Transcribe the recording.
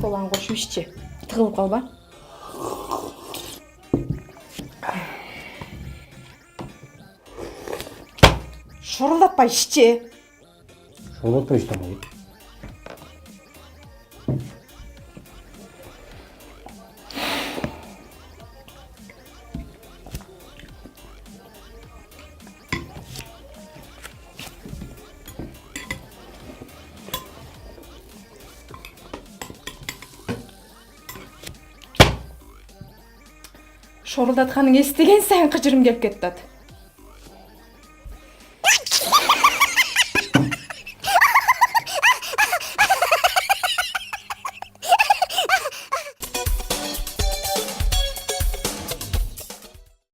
Колан кошуп иччи. Тыгылып калба. Шорулдатпай иччи. Шорулдатпай ичтем. Шорулдатканың эстеген сайын кыжырым келип кетет.